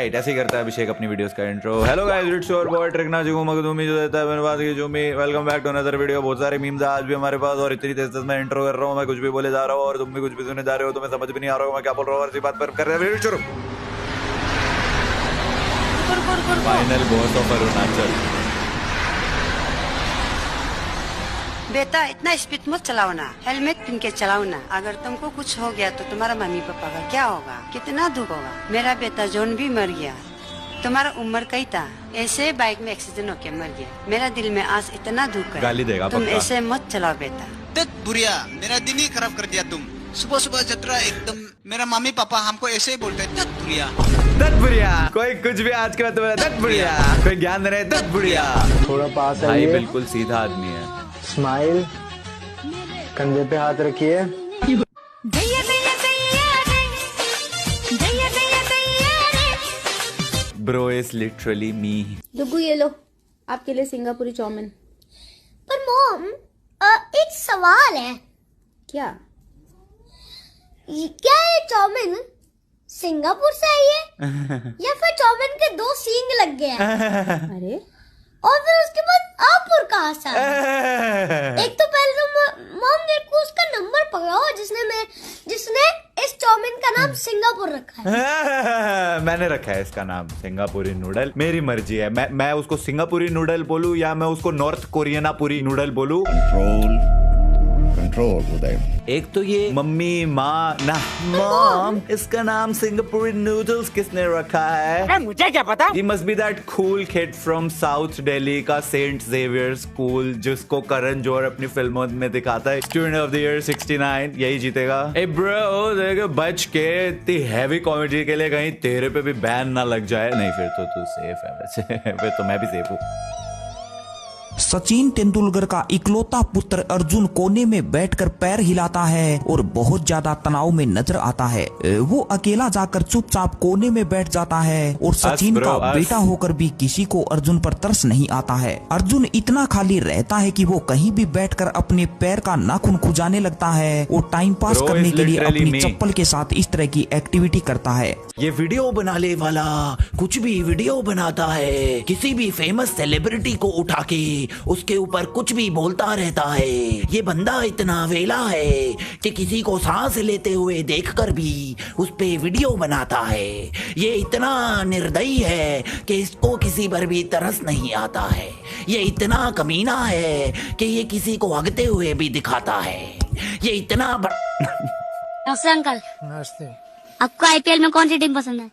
Right, ऐसे ही करता है अभिषेक अपनी वीडियोस का intro. Hello guys, it's your boy ट्रिकना जिगो मखदूमी जो देता है धन्यवाद की जुमी। Welcome back to another video. बहुत सारे मीम्स आज भी हमारे पास और इतनी तेज मैं इंट्रो कर रहा हूँ, मैं कुछ भी बोले जा रहा हूँ और तुम भी कुछ भी सुनने जा रहे हो, तुम्हें समझ भी नहीं आ रहा हो मैं क्या बोल रहा हूँ। और इसी बात पर कर रहे हैं वीडियो शुरू। Final boss of Arunachal. बेटा इतना स्पीड मत चलाओ ना, हेलमेट पहन के चलाओ ना। अगर तुमको कुछ हो गया तो तुम्हारा मम्मी पापा का क्या होगा, कितना दुख होगा। मेरा बेटा जॉन भी मर गया, तुम्हारा उम्र कई था, ऐसे बाइक में एक्सीडेंट होके मर गया। मेरा दिल में आज इतना दुख है, गाली देगा तुम पक्का। ऐसे मत चलाओ बेटा। दत्त बुढ़िया, मेरा दिन ही खराब कर दिया तुम। सुबह सुबह जतरा एकदम। मेरा मम्मी पापा हमको ऐसे ही बोलते हैं, दत्त बुढ़िया। दत्त बुढ़िया, कोई कुछ भी आज के बाद तुम्हारा दत्त बुढ़िया, कोई ज्ञान दे रहे दत्त बुढ़िया। थोड़ा पास भाई आइए। बिल्कुल सीधा आदमी है। स्माइल, कंधे पे हाथ रखिए। ब्रो इज लिटरली मी। दुगु ये लो, आपके लिए सिंगापुरी चाउमीन। पर मॉम, एक सवाल है। क्या? क्या ये चाउमीन सिंगापुर से आई है या फिर चाउमीन के दो सींग लग गए हैं? अरे और फिर उसके बाद आपुर कहाँ से आया? एक तो पहले तो मॉम मेरे को उसका नंबर पकड़ाओ जिसने इस चाउमीन का नाम सिंगापुर रखा है। मैंने रखा है इसका नाम सिंगापुरी नूडल। मेरी मर्जी है, मैं उसको सिंगापुरी नूडल बोलूं या मैं उसको नॉर्थ कोरियना पूरी नूडल बोलूं। कंट्रोल उदय। एक तो ये मम्मी माँ ना मॉम, इसका नाम सिंगापुरी नूडल्स किसने रखा है? मुझे क्या पता। He must be that cool kid from South Delhi का सेंट जेवियर स्कूल जिसको करण जौहर अपनी फिल्मों में दिखाता है। स्टूडेंट ऑफ द ईयर 69 यही जीतेगा। ए ब्रो देख बच के, इतनी हैवी कॉमेडी के लिए कहीं तेरे पे भी बैन ना लग जाए। नहीं फिर तो तू सेफ है वैसे। फिर तो मैं भी सेफ हूँ। सचिन तेंदुलकर का इकलौता पुत्र अर्जुन कोने में बैठकर पैर हिलाता है और बहुत ज्यादा तनाव में नजर आता है। वो अकेला जाकर चुपचाप कोने में बैठ जाता है और सचिन का बेटा होकर भी किसी को अर्जुन पर तरस नहीं आता है। अर्जुन इतना खाली रहता है कि वो कहीं भी बैठकर अपने पैर का नाखून खुजाने लगता है और टाइम पास करने के लिए अपनी चप्पल के साथ इस तरह की एक्टिविटी करता है। ये वीडियो बनाने वाला कुछ भी वीडियो बनाता है, किसी भी फेमस सेलिब्रिटी को उठा के उसके ऊपर कुछ भी बोलता रहता है। ये बंदा इतना वेला है कि किसी को सांस लेते हुए देखकर भी उस पे वीडियो बनाता है। ये इतना निर्दयी है कि इसको किसी पर भी तरस नहीं आता है। ये इतना कमीना है कि ये किसी को हगते हुए भी दिखाता है। ये इतना नमस्ते अंकल। नमस्ते। आपको आईपीएल में कौन सी टीम पसंद है?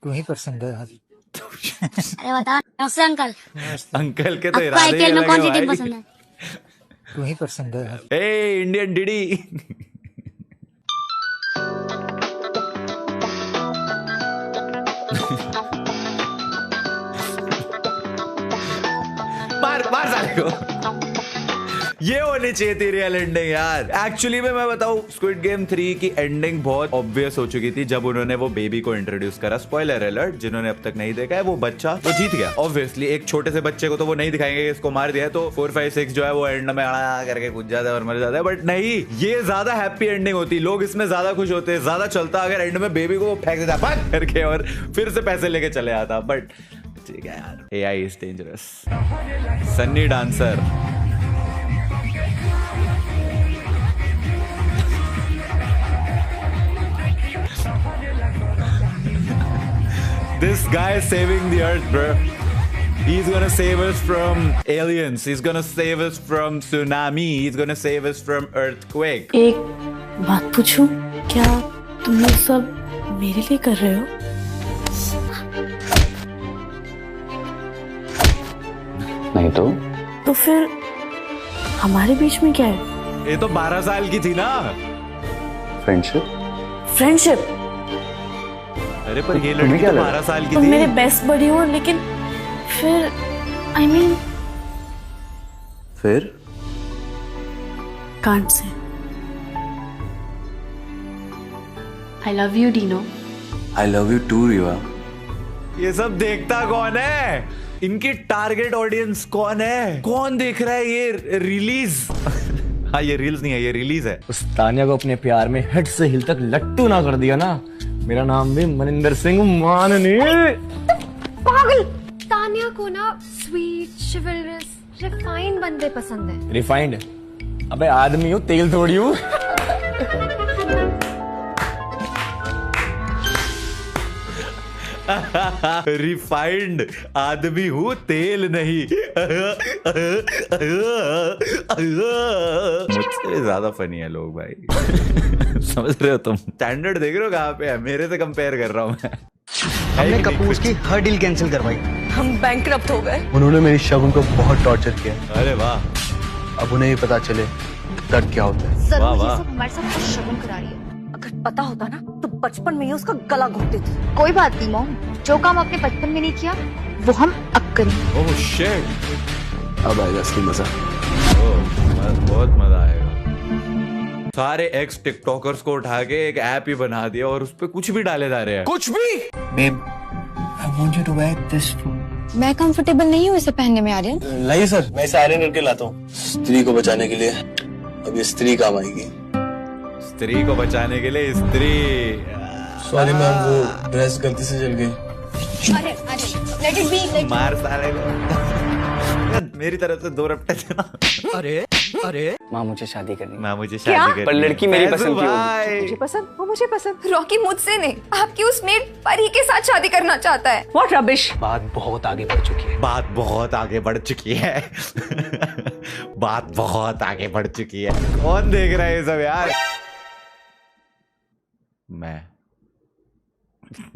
तुम्हें पसंद है? अरे बताओ। नमस्ते अंकल। अंकल के तो आपको इरादे आईपीएल में अलग कौन है सी टीम भाई। पसंद है? तुम्हें पसंद है? ए इंडियन डीडी। मार साले को। ये होनी चाहिए थी रियल एंडिंग यार। एक्चुअली में मैं बताऊं, स्क्विड गेम 3 की एंडिंग बहुत ऑब्वियस हो चुकी थी जब उन्होंने वो बेबी को इंट्रोड्यूस करा। स्पॉइलर अलर्ट, जिन्होंने अब तक नहीं देखा है, वो बच्चा वो जीत गया। ऑब्वियसली एक छोटे से बच्चे को तो वो नहीं दिखाएंगे इसको मार दिया, तो 4, 5, 6 जो है वो एंड में आड़ा करके कूद जाता है और मर जाता है। बट नहीं, ये ज्यादा हैप्पी एंडिंग होती, लोग इसमें ज्यादा खुश होते, ज्यादा चलता अगर एंड में बेबी को फेंक देता भाग करके और फिर से पैसे लेके चले आता। बट ठीक है यार, AI is dangerous. Sunny dancer. This guy is saving the earth, bro. He's gonna save us from aliens. He's gonna save us from tsunami. He's gonna save us from earthquake. एक बात पूछूं, क्या तुम लोग सब मेरे लिए कर रहे हो? नहीं तो फिर हमारे बीच में क्या है? ये तो 12 साल की थी ना। फ्रेंडशिप। अरे पर ये लड़की तो 12 साल की तुम थी। मेरे बेस्ट बडी हो, लेकिन फिर I mean फिर can't say. I love you, Dino. I love you too, Riva. ये सब देखता कौन है? इनकी टारगेट ऑडियंस कौन है? कौन देख रहा है ये रिलीज? हाँ ये रील्स नहीं है, ये रिलीज है। उस तानिया को अपने प्यार में हेड से हिल तक लट्टू ना कर दिया ना, मेरा नाम भी मनिंदर सिंह माननी। पागल। तानिया को ना स्वीट, चिवलरस, रिफाइंड बंदे पसंद है। रिफाइंड? अबे आदमी हूँ, तेल थोड़ी हूँ। रिफाइंड आदमी हूँ, तेल नहीं। मुझसे ज्यादा फनी है लोग भाई। समझ रहे हो तुम? स्टैंडर्ड देख रहे हो कहाँ पे है? मेरे से कंपेयर कर रहा हूँ मैं। हमने कपूर की हर डील कैंसिल करवाई। हम बैंकरप्ट हो गए। उन्होंने मेरी शगुन को बहुत टॉर्चर किया। अरे वाह। अब उन्हें भी पता चले दर्द क्या होता है। सर ये सब हमारे साथ कुछ शगुन करा रही है। अगर पता होता ना तो बचपन में ही उसका गला घोट देती। कोई बात नहीं मॉम, जो काम आपने बचपन में नहीं किया वो हम अब करेंगे। Oh shit. अब आएगा असली मजा। बहुत मजा आएगा। सारे एक्स टिकटॉकर्स को उठा के एक ऐप ही बना दिया और उस पे कुछ भी डाले जा रहे हैं। कुछ भी। Babe, I want you to wear this too. मैं कंफर्टेबल नहीं हूँ इसे पहनने में आर्यन। नहीं सर, मैं इसे आयरन करके लाता हूँ। स्त्री को बचाने के लिए अब ये स्त्री काम आएगी। स्त्री को बचाने के लिए स्त्री। सॉरी मैम, वो ड्रेस गलती से जल गई। अरे लेट इट बी। मार सारे को। मेरी तरफ से 2 रपटे देना। अरे माँ मुझे शादी करनी। माँ मुझे शादी करनी। पर लड़की मेरी पसंद की होगी। मुझे पसंद, वो मुझे पसंद। रॉकी मुझसे नहीं, आपकी उस मेड परी के साथ शादी करना चाहता है। What rubbish. बात बहुत आगे बढ़ चुकी है। बात बहुत आगे बढ़ चुकी है। बात बहुत आगे बढ़ चुकी है। कौन देख रहा है ये सब यार?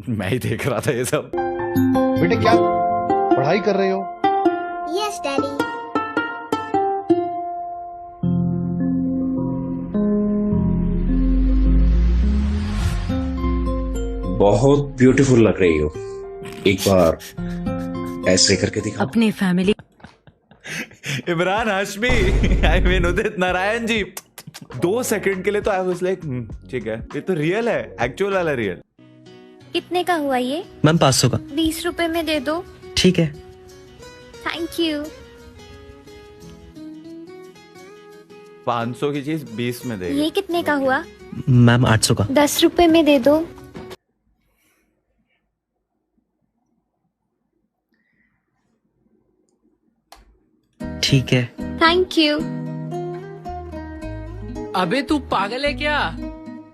मैं ही देख रहा था ये सब। बेटे क्या पढ़ाई कर रहे हो? Yes daddy. बहुत ब्यूटीफुल लग रही हो, एक बार ऐसे करके दिखा। अपनी family. Imran Hashmi, I mean Udit Narayan ji. 2 second के लिए तो आई वाज लाइक ठीक है, ये तो रियल है, एक्चुअल वाला रियल। कितने का हुआ ये? मैम 500 का। 20 रुपए में दे दो। ठीक है। Thank you. 500 की चीज 20 में दे। ये कितने का हुआ? मैम 800 का। 10 रुपए में दे दो। ठीक है। Thank you. अबे तू पागल है क्या?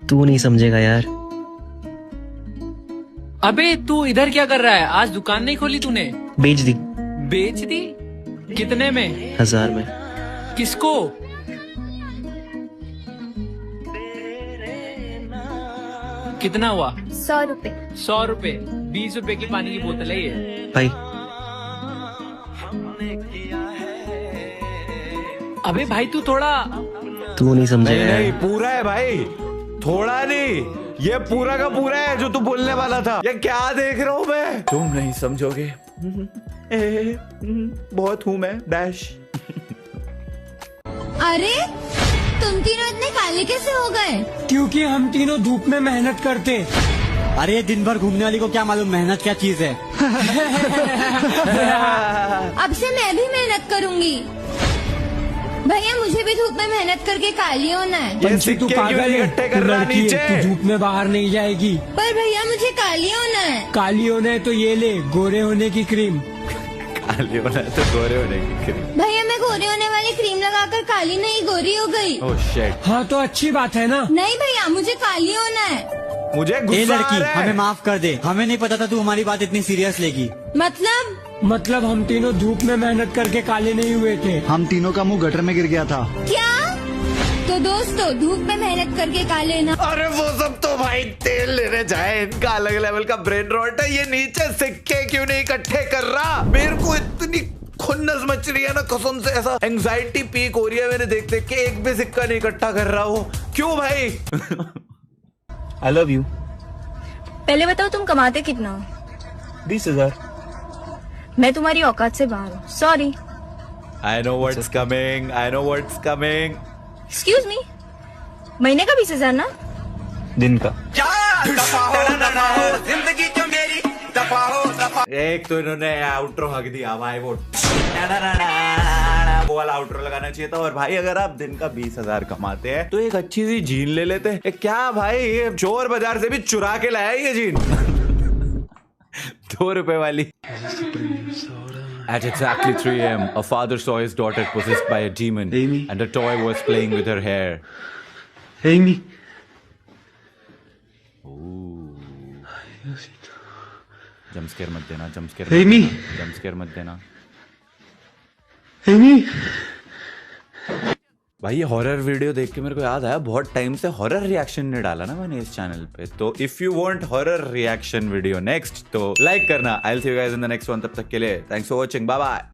तू नहीं समझेगा यार। अबे तू इधर क्या कर रहा है? आज दुकान नहीं खोली तूने? बेच दी। बेच दी? कितने में? 1000 में। किसको? कितना हुआ? 100 रुपए। 100 रुपए? 20 रुपए की पानी की बोतल है ये। भाई अबे भाई तू थोड़ा। तू नहीं समझेगा। नहीं पूरा है भाई, थोड़ा नहीं, ये पूरा का पूरा है जो तू बोलने वाला था। ये क्या देख रहा हूँ मैं? तुम नहीं समझोगे। बहुत हूँ मैं डैश। अरे तुम तीनों इतने काले कैसे हो गए? क्योंकि हम तीनों धूप में मेहनत करते। अरे दिन भर घूमने वाली को क्या मालूम मेहनत क्या चीज है। अब से मैं भी मेहनत करूंगी। भैया मुझे भी धूप में मेहनत करके काली होना है। पंछी तू पागल है, तू लड़की है, तू धूप में बाहर नहीं जाएगी। पर भैया मुझे काली होना है। काली होना है तो ये ले गोरे होने की क्रीम। काली होना है तो गोरे होने की क्रीम। भैया मैं गोरे होने वाली क्रीम लगाकर काली नहीं गोरी हो गई। Oh shit. हाँ तो अच्छी बात है ना। नहीं भैया मुझे काली होना है। मुझे गुस्सा लड़की आ रहा है। हमें माफ कर दे, हमें नहीं पता था तू हमारी बात इतनी सीरियस लेगी। मतलब हम तीनों धूप में मेहनत करके काले नहीं हुए थे। हम तीनों का मुंह गटर में गिर गया था। क्या? तो दोस्तों धूप में मेहनत करके काले ना। अरे वो सब तो भाई तेल लेने जाए, इनका अलग लेवल का ब्रेन रॉट है। ये नीचे सिक्के क्यों नहीं इकट्ठे कर रहा? मेरे को इतनी खुन्नस मच रही है ना कसम से, ऐसा एंजाइटी पीक हो रही है मैंने देख देख के। एक भी सिक्का नहीं इकट्ठा कर रहा वो, क्यों भाई? I love you। पहले बताओ तुम कमाते कितना हो? 20,000। मैं तुम्हारी औकात से बाहर हूँ, sorry. I know what's coming, I know what's coming। Excuse me, महीने का 20,000 ना? दिन का। एक तो इन्होंने आउट्रो हक दिया भाई, वो वाला आउट्रो लगाना चाहिए था। और भाई अगर आप दिन का 20,000 कमाते हैं तो एक अच्छी सी जीन ले लेते हैं। क्या भाई, ये चोर बाजार से भी चुरा के लाया ये जीन। 2 रुपए वाली। At exactly 3 a.m., a father saw his daughter possessed by a demon, and a toy was playing with her hair. Amy. जंपस्केयर मत देना, जंपस्केयर मत देना। भाई ये हॉरर वीडियो देख के मेरे को याद आया, बहुत टाइम से हॉरर रिएक्शन नहीं डाला ना मैंने इस चैनल पे। तो if you want horror reaction video next तो लाइक करना। I will see you guys in the next one. तब तक के लिए thanks for watching, bye bye.